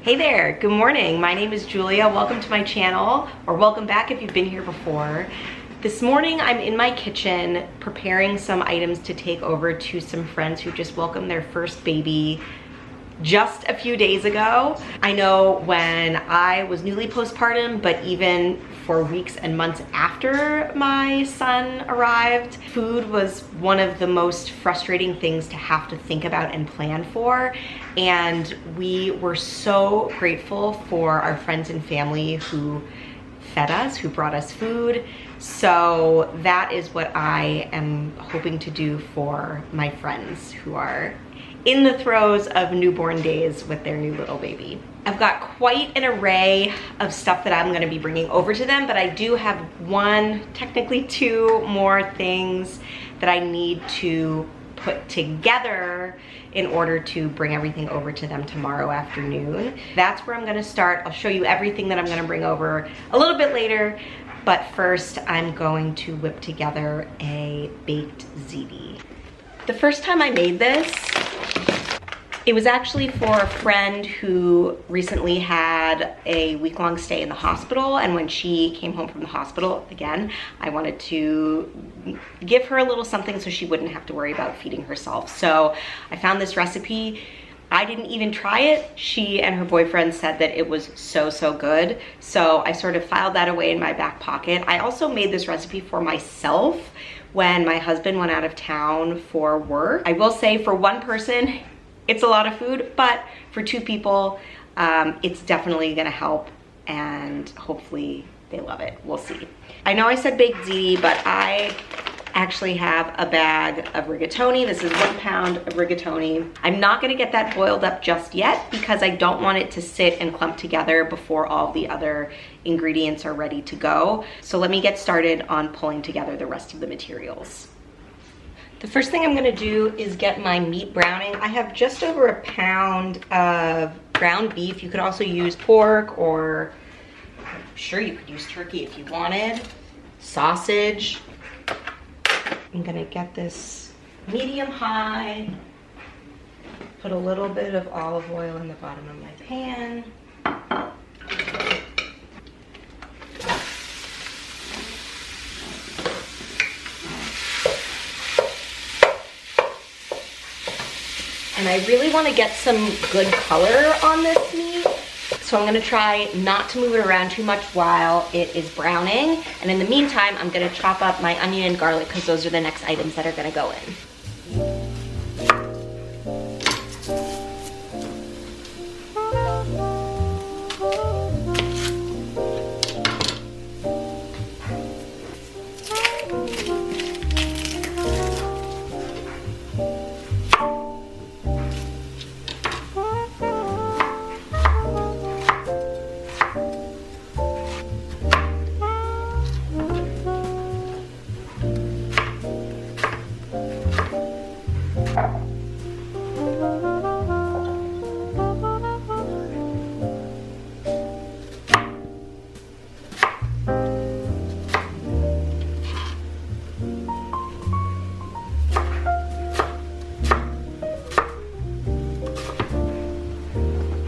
Hey there, good morning. My name is Julia. Welcome to my channel, or welcome back if you've been here before. This morning I'm in my kitchen preparing some items to take over to some friends who just welcomed their first baby just a few days ago. I know when I was newly postpartum, but even for weeks and months after my son arrived, food was one of the most frustrating things to have to think about and plan for. And we were so grateful for our friends and family who fed us, who brought us food. So that is what I am hoping to do for my friends who are in the throes of newborn days with their new little baby. I've got quite an array of stuff that I'm gonna be bringing over to them, but I do have one, technically two more things that I need to put together in order to bring everything over to them tomorrow afternoon. That's where I'm gonna start. I'll show you everything that I'm gonna bring over a little bit later, but first I'm going to whip together a baked ziti. The first time I made this, it was actually for a friend who recently had a week-long stay in the hospital, and when she came home from the hospital, again, I wanted to give her a little something so she wouldn't have to worry about feeding herself. So I found this recipe. I didn't even try it. She and her boyfriend said that it was so good. So I sort of filed that away in my back pocket. I also made this recipe for myself when my husband went out of town for work. I will say for one person, it's a lot of food, but for two people, it's definitely gonna help, and hopefully they love it. We'll see. I know I said baked ziti, but I actually have a bag of rigatoni. This is 1 pound of rigatoni. I'm not gonna get that boiled up just yet because I don't want it to sit and clump together before all the other ingredients are ready to go. So let me get started on pulling together the rest of the materials. The first thing I'm gonna do is get my meat browning. I have just over 1 pound of ground beef. You could also use pork, or I'm sure you could use turkey if you wanted. Sausage. I'm gonna get this medium high, put a little bit of olive oil in the bottom of my pan. And I really want to get some good color on this meat. So I'm gonna try not to move it around too much while it is browning. And in the meantime, I'm gonna chop up my onion and garlic because those are the next items that are gonna go in.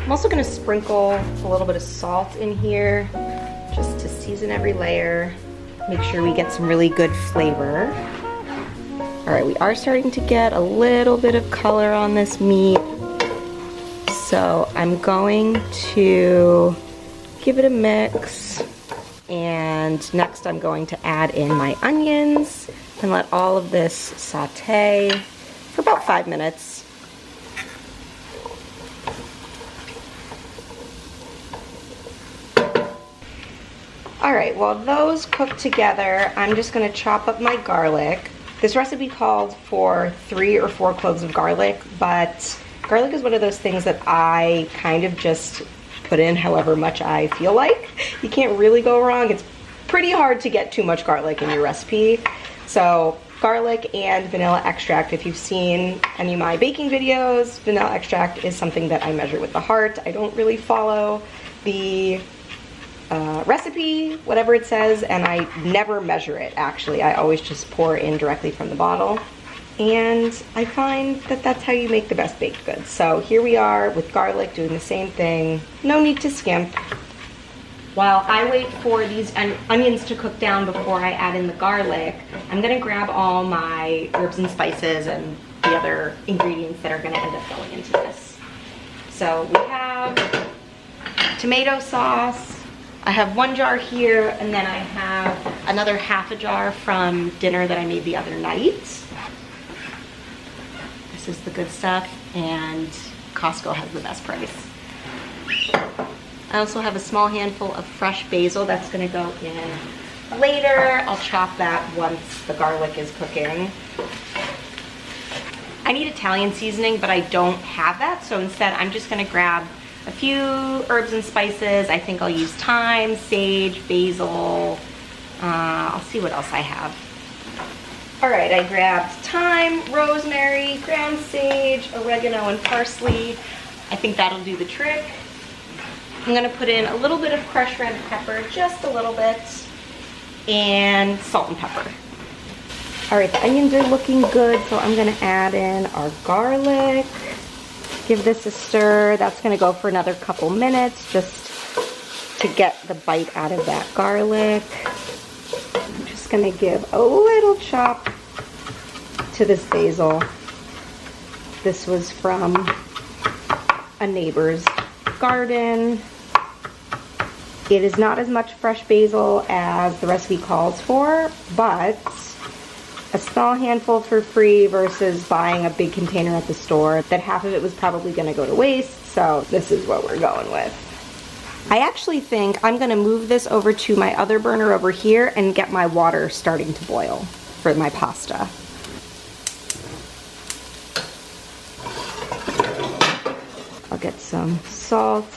I'm also gonna sprinkle a little bit of salt in here just to season every layer. Make sure we get some really good flavor. All right, we are starting to get a little bit of color on this meat. So I'm going to give it a mix. And next I'm going to add in my onions and let all of this saute for about 5 minutes. All right, while those cook together, I'm just gonna chop up my garlic. This recipe called for 3 or 4 cloves of garlic, but garlic is one of those things that I kind of just put in however much I feel like. You can't really go wrong. It's pretty hard to get too much garlic in your recipe. So garlic and vanilla extract. If you've seen any of my baking videos, vanilla extract is something that I measure with the heart. I don't really follow the recipe, whatever it says, and I never measure it actually. I always just pour in directly from the bottle. And I find that that's how you make the best baked goods. So here we are with garlic doing the same thing. No need to skimp. While I wait for these onions to cook down before I add in the garlic, I'm gonna grab all my herbs and spices and the other ingredients that are gonna end up going into this. So we have tomato sauce. I have 1 jar here, and then I have another half a jar from dinner that I made the other night. This is the good stuff, and Costco has the best price. I also have a small handful of fresh basil that's gonna go in later. I'll chop that once the garlic is cooking. I need Italian seasoning, but I don't have that, so instead I'm just gonna grab a few herbs and spices. I think I'll use thyme, sage, basil. I'll see what else I have. All right, I grabbed thyme, rosemary, ground sage, oregano, and parsley. I think that'll do the trick. I'm gonna put in a little bit of crushed red pepper, just a little bit, and salt and pepper. All right, the onions are looking good, so I'm gonna add in our garlic. Give this a stir. That's gonna go for another couple minutes just to get the bite out of that garlic. I'm just gonna give a little chop to this basil. This was from a neighbor's garden. It is not as much fresh basil as the recipe calls for, but a small handful for free versus buying a big container at the store that half of it was probably gonna go to waste, so this is what we're going with. I actually think I'm gonna move this over to my other burner over here and get my water starting to boil for my pasta. I'll get some salt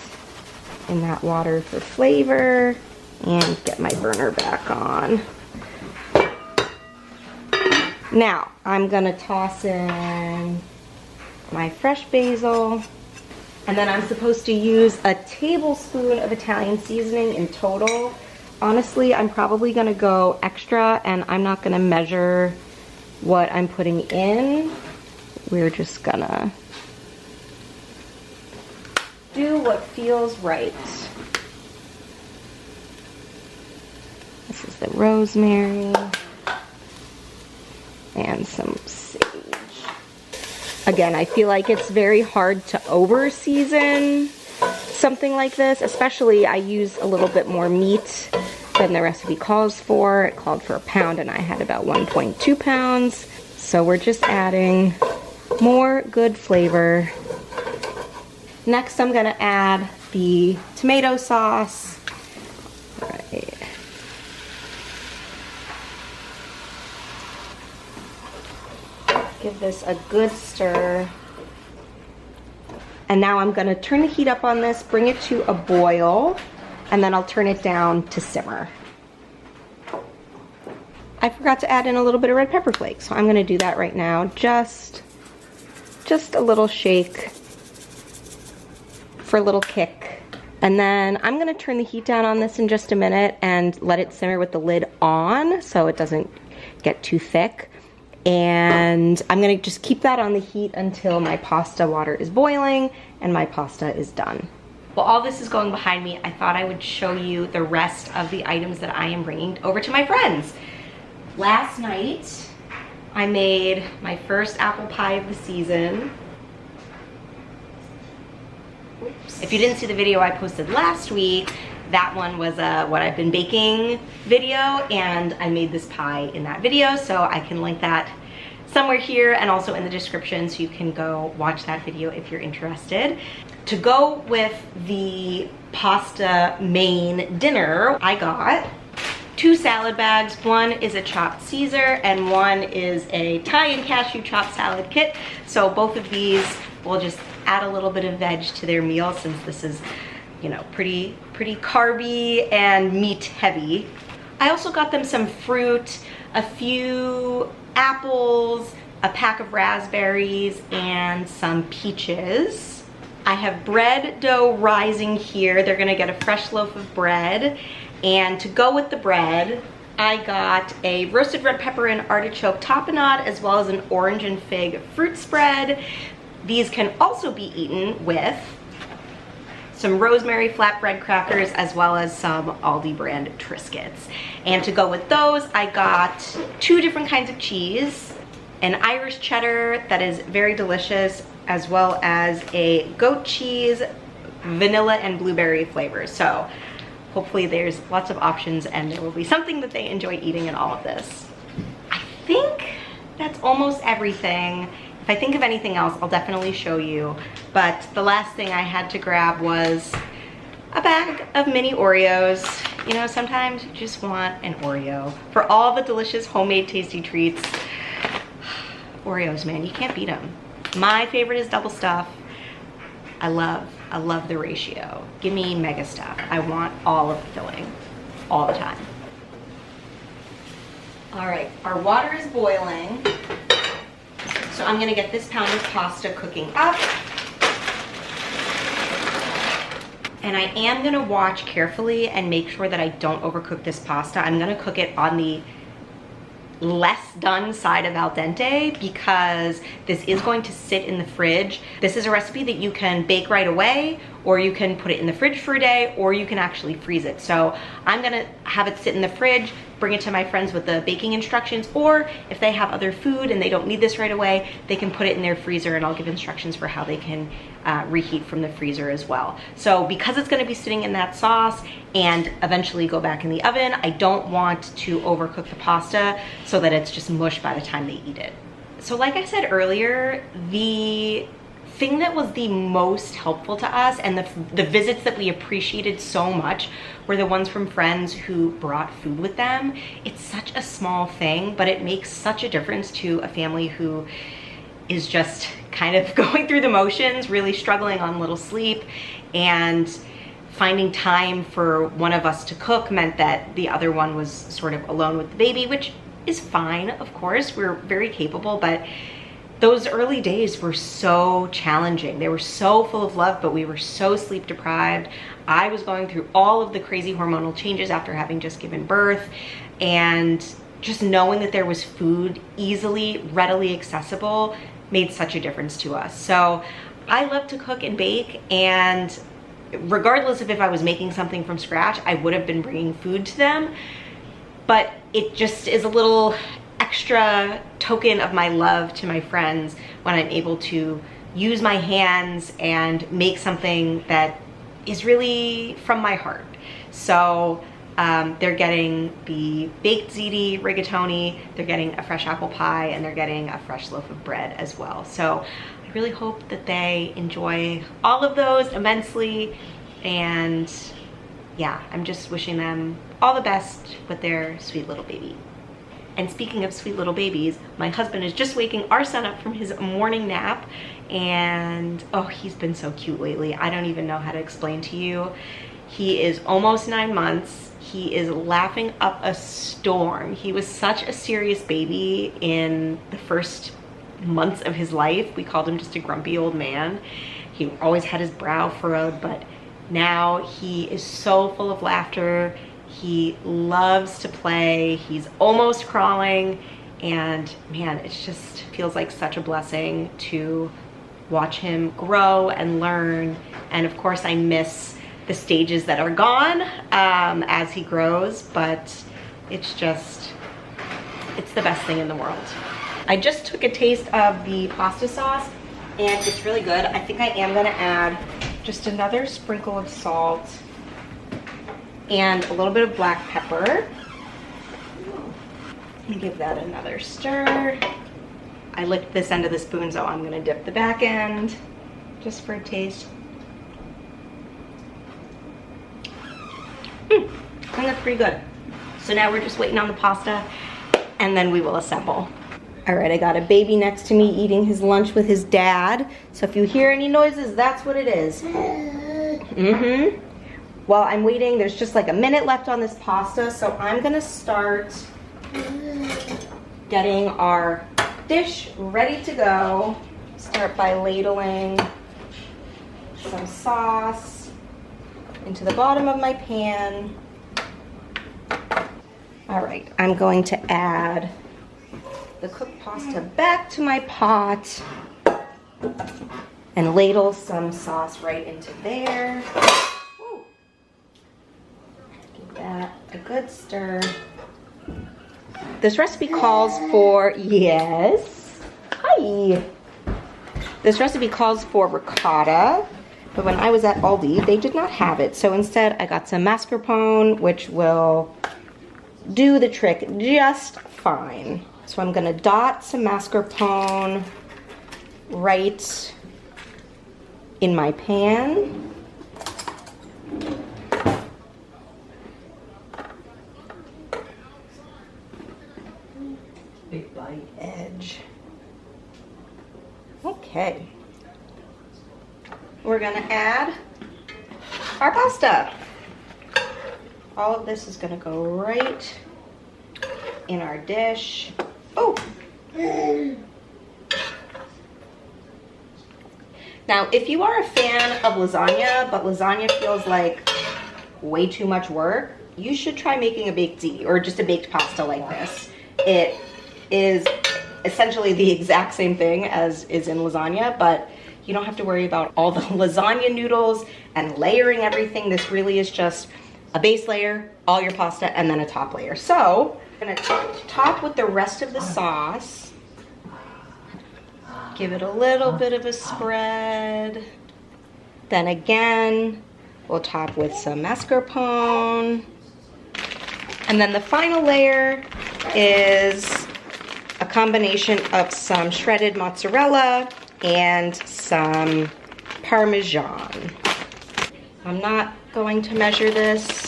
in that water for flavor and get my burner back on. Now, I'm gonna toss in my fresh basil, and then I'm supposed to use a tablespoon of Italian seasoning in total. Honestly, I'm probably gonna go extra, and I'm not gonna measure what I'm putting in. We're just gonna do what feels right. This is the rosemary. And some sage. Again, I feel like it's very hard to over season something like this, especially I use a little bit more meat than the recipe calls for. It called for 1 pound and I had about 1.2 pounds. So we're just adding more good flavor. Next, I'm gonna add the tomato sauce. All right. Give this a good stir. And now I'm gonna turn the heat up on this, bring it to a boil, and then I'll turn it down to simmer. I forgot to add in a little bit of red pepper flakes, so I'm gonna do that right now. Just a little shake for a little kick. And then I'm gonna turn the heat down on this in just a minute and let it simmer with the lid on so it doesn't get too thick. And I'm gonna just keep that on the heat until my pasta water is boiling and my pasta is done. While all this is going behind me, I thought I would show you the rest of the items that I am bringing over to my friends. Last night, I made my first apple pie of the season. Oops. If you didn't see the video I posted last week, that one was a what I've been baking video, and I made this pie in that video, so I can link that somewhere here and also in the description so you can go watch that video if you're interested. To go with the pasta main dinner, I got 2 salad bags. One is a chopped Caesar and one is a Thai and cashew chopped salad kit. So both of these will just add a little bit of veg to their meal since this is, you know, pretty carby and meat heavy. I also got them some fruit, a few apples, a pack of raspberries, and some peaches. I have bread dough rising here. They're gonna get a fresh loaf of bread. And to go with the bread, I got a roasted red pepper and artichoke tapenade, as well as an orange and fig fruit spread. These can also be eaten with some rosemary flatbread crackers, as well as some Aldi brand Triscuits. And to go with those, I got 2 different kinds of cheese, an Irish cheddar that is very delicious, as well as a goat cheese, vanilla and blueberry flavors. So hopefully there's lots of options and there will be something that they enjoy eating in all of this. I think that's almost everything. If I think of anything else, I'll definitely show you. But the last thing I had to grab was a bag of mini Oreos. You know, sometimes you just want an Oreo. For all the delicious homemade tasty treats, Oreos, man, you can't beat them. My favorite is double stuff. I love the ratio. Give me mega stuff. I want all of the filling, all the time. All right, our water is boiling. So I'm gonna get this pound of pasta cooking up. And I am gonna watch carefully and make sure that I don't overcook this pasta. I'm gonna cook it on the less done side of al dente because this is going to sit in the fridge. This is a recipe that you can bake right away, or you can put it in the fridge for a day, or you can actually freeze it. So I'm gonna have it sit in the fridge, bring it to my friends with the baking instructions, or if they have other food and they don't need this right away, they can put it in their freezer and I'll give instructions for how they can reheat from the freezer as well. So because it's gonna be sitting in that sauce and eventually go back in the oven, I don't want to overcook the pasta so that it's just mush by the time they eat it. So like I said earlier, the thing that was the most helpful to us and the visits that we appreciated so much were the ones from friends who brought food with them. It's such a small thing, but it makes such a difference to a family who is just kind of going through the motions, really struggling on little sleep, and finding time for one of us to cook meant that the other one was sort of alone with the baby, which is fine, of course. We're very capable, but those early days were so challenging. They were so full of love, but we were so sleep deprived. I was going through all of the crazy hormonal changes after having just given birth, and just knowing that there was food easily, readily accessible made such a difference to us. So I love to cook and bake, and regardless of if I was making something from scratch, I would have been bringing food to them. But it just is a little extra token of my love to my friends when I'm able to use my hands and make something that is really from my heart. So they're getting the baked ziti rigatoni, they're getting a fresh apple pie, and they're getting a fresh loaf of bread as well. So I really hope that they enjoy all of those immensely, and yeah, I'm just wishing them all the best with their sweet little baby. And speaking of sweet little babies, my husband is just waking our son up from his morning nap, and oh, he's been so cute lately. I don't even know how to explain to you. He is almost 9 months. He is laughing up a storm. He was such a serious baby in the first months of his life. We called him just a grumpy old man. He always had his brow furrowed, but now he is so full of laughter. He loves to play. He's almost crawling, and man, it just feels like such a blessing to watch him grow and learn. And of course, I miss the stages that are gone as he grows, but it's the best thing in the world. I just took a taste of the pasta sauce, and it's really good. I think I am gonna add just another sprinkle of salt and a little bit of black pepper. And give that another stir. I licked this end of the spoon, so I'm gonna dip the back end just for a taste. I think that's pretty good. So now we're just waiting on the pasta, and then we will assemble. All right, I got a baby next to me eating his lunch with his dad. So if you hear any noises, that's what it is. While I'm waiting, there's just like a minute left on this pasta, so I'm gonna start getting our dish ready to go. Start by ladling some sauce into the bottom of my pan. All All right, I'm going to add the cooked pasta back to my pot and ladle some sauce right into there. Woo. Give that a good stir. This recipe calls for, yes, hi. This recipe calls for ricotta, but when I was at Aldi, they did not have it. So instead I got some mascarpone, which will do the trick just fine. So I'm gonna dot some mascarpone right in my pan. Big bite. Edge. Okay. We're gonna add our pasta. All of this is gonna go right in our dish. Oh! Now, if you are a fan of lasagna, but lasagna feels like way too much work, you should try making a baked ziti or just a baked pasta like this. It is essentially the exact same thing as is in lasagna, but you don't have to worry about all the lasagna noodles and layering everything. This really is just a base layer, all your pasta, and then a top layer. So I'm gonna top with the rest of the sauce. Give it a little bit of a spread. Then again, we'll top with some mascarpone. And then the final layer is a combination of some shredded mozzarella and some Parmesan. I'm not going to measure this.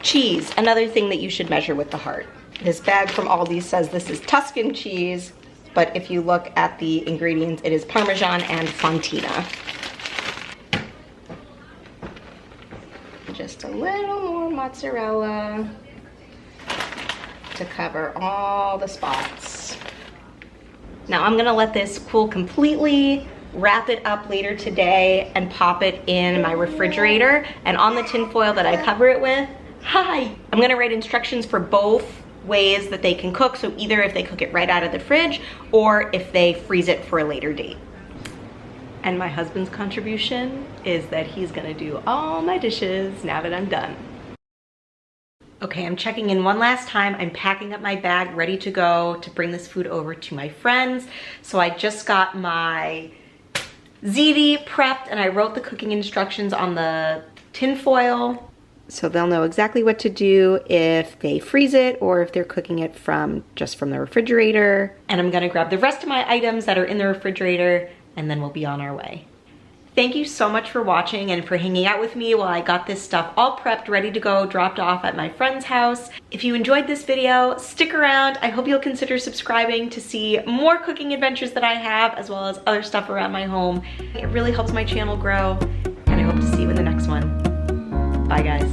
Cheese, another thing that you should measure with the heart. This bag from Aldi says this is Tuscan cheese, but if you look at the ingredients, it is Parmesan and Fontina. Just a little more mozzarella to cover all the spots. Now I'm gonna let this cool completely, wrap it up later today, and pop it in my refrigerator. And on the tin foil that I cover it with, hi! I'm gonna write instructions for both ways that they can cook. So either if they cook it right out of the fridge or if they freeze it for a later date. And my husband's contribution is that he's gonna do all my dishes now that I'm done. Okay, I'm checking in one last time. I'm packing up my bag, ready to go to bring this food over to my friends. So I just got my ziti prepped and I wrote the cooking instructions on the tin foil. So they'll know exactly what to do if they freeze it or if they're cooking it just from the refrigerator. And I'm gonna grab the rest of my items that are in the refrigerator and then we'll be on our way. Thank you so much for watching and for hanging out with me while I got this stuff all prepped, ready to go, dropped off at my friend's house. If you enjoyed this video, stick around. I hope you'll consider subscribing to see more cooking adventures that I have, as well as other stuff around my home. It really helps my channel grow, and I hope to see you in the next one. Bye, guys.